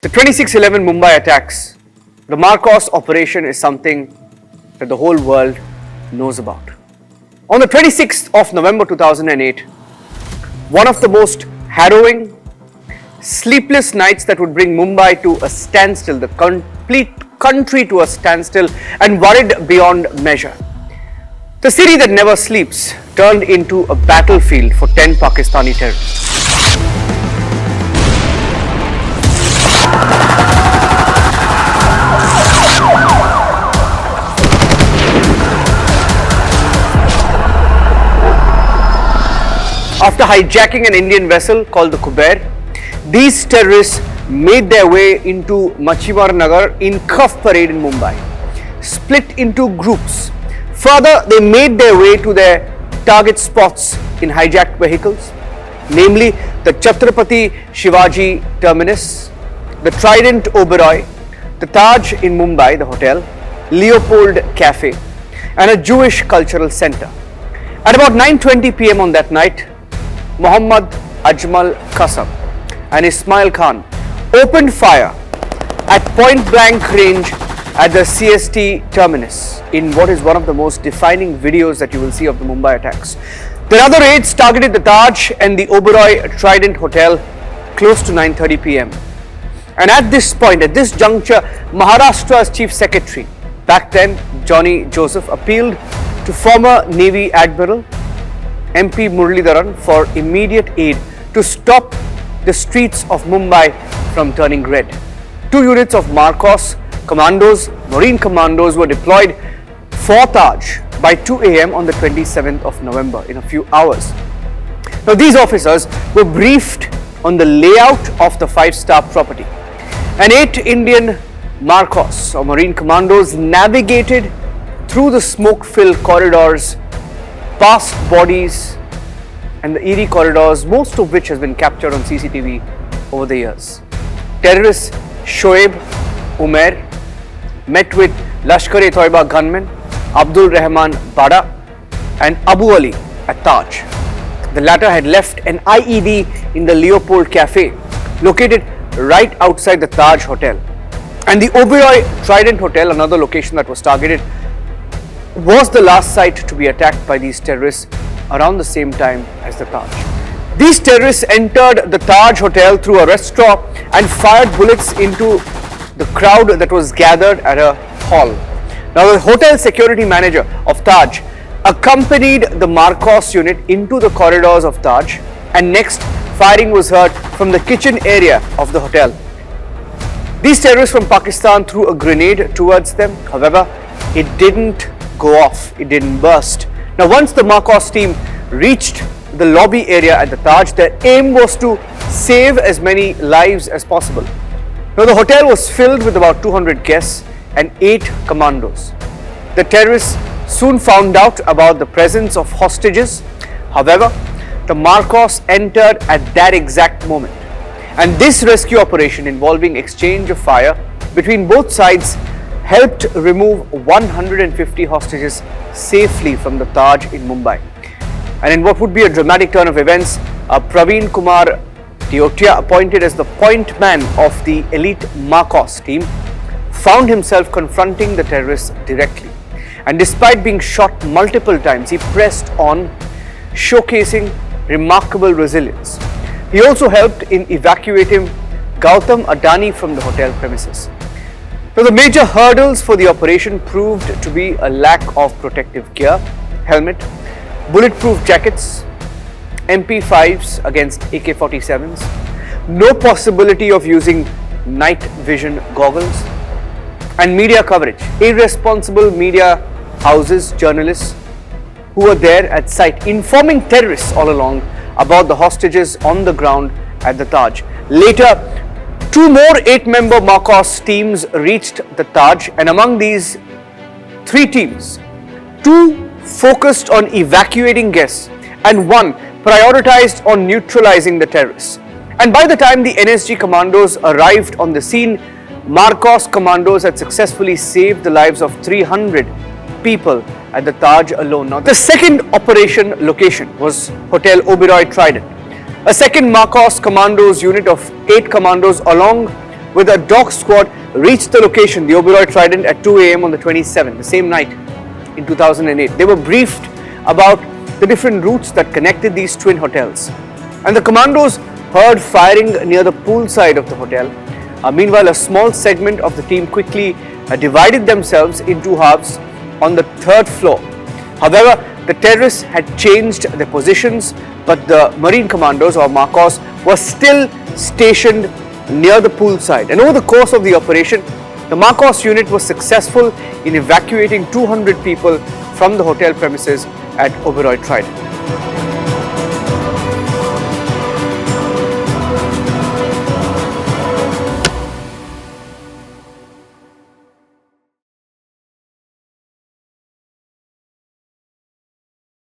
The 26/11 Mumbai attacks, the Marcos operation is something that the whole world knows about. On the 26th of November 2008, one of the most harrowing, sleepless nights that would bring Mumbai to a standstill, the complete country to a standstill, and worried beyond measure. The city that never sleeps turned into a battlefield for 10 Pakistani terrorists. After hijacking an Indian vessel called the Kuber, these terrorists made their way into Machhimar Nagar in Cuff Parade in Mumbai, split into groups. Further, they made their way to their target spots in hijacked vehicles, namely the Chhatrapati Shivaji Terminus, the Trident Oberoi, the Taj in Mumbai, the hotel, Leopold Cafe, and a Jewish cultural center. At about 9:20 p.m. on that night, Mohammad Ajmal Qasam and Ismail Khan opened fire at point blank range at the CST terminus in what is one of the most defining videos that you will see of the Mumbai attacks. Their other raids targeted the Taj and the Oberoi Trident Hotel close to 9:30 p.m. And at this point, at this juncture, Maharashtra's Chief Secretary, back then Johnny Joseph, appealed to former Navy Admiral MP Muralidharan for immediate aid to stop the streets of Mumbai from turning red. 2 units of Marcos commandos, Marine commandos, were deployed for Taj by 2 a.m. on the 27th of November in a few hours. Now, these officers were briefed on the layout of the 5-star property, and 8 Indian Marcos or Marine commandos navigated through the smoke-filled corridors, past bodies and the eerie corridors, most of which has been captured on CCTV over the years. Terrorists Shoaib Umair met with Lashkar-e-Toiba gunmen Abdul Rahman Bada and Abu Ali at Taj. The latter had left an IED in the Leopold Cafe, located right outside the Taj Hotel. And the Oberoi Trident Hotel, another location that was targeted, was the last site to be attacked by these terrorists around the same time as the Taj. These terrorists entered the Taj Hotel through a restaurant and fired bullets into the crowd that was gathered at a hall. Now, the hotel security manager of Taj accompanied the Marcos unit into the corridors of Taj, and next firing was heard from the kitchen area of the hotel. These terrorists from Pakistan threw a grenade towards them. However, it didn't go off, it didn't burst. Now, once the Marcos team reached the lobby area at the Taj, their aim was to save as many lives as possible. Now, the hotel was filled with about 200 guests and 8 commandos. The terrorists soon found out about the presence of hostages. However, the Marcos entered at that exact moment, and this rescue operation involving exchange of fire between both sides helped remove 150 hostages safely from the Taj in Mumbai. And in what would be a dramatic turn of events, Praveen Kumar Teotia, appointed as the point man of the elite Marcos team, found himself confronting the terrorists directly. And despite being shot multiple times, he pressed on, showcasing remarkable resilience. He also helped in evacuating Gautam Adani from the hotel premises. Now, the major hurdles for the operation proved to be a lack of protective gear, helmet, bulletproof jackets, MP5s against AK-47s, no possibility of using night vision goggles, and media coverage. Irresponsible media houses, journalists who were there at site informing terrorists all along about the hostages on the ground at the Taj. Later, 2 more 8-member Marcos teams reached the Taj, and among these 3 teams, 2 focused on evacuating guests and 1 prioritized on neutralizing the terrorists. And by the time the NSG commandos arrived on the scene, Marcos commandos had successfully saved the lives of 300 people at the Taj alone. Now, the second operation location was Hotel Oberoi Trident. A second Marcos Commandos unit of 8 commandos along with a dog squad reached the location, the Oberoi Trident, at 2 a.m. on the 27th, the same night in 2008. They were briefed about the different routes that connected these twin hotels. And the commandos heard firing near the poolside of the hotel. Meanwhile, a small segment of the team quickly divided themselves into halves on the third floor. However, the terrorists had changed their positions, but the Marine Commandos or MARCOS were still stationed near the poolside. And over the course of the operation, the MARCOS unit was successful in evacuating 200 people from the hotel premises at Oberoi Trident.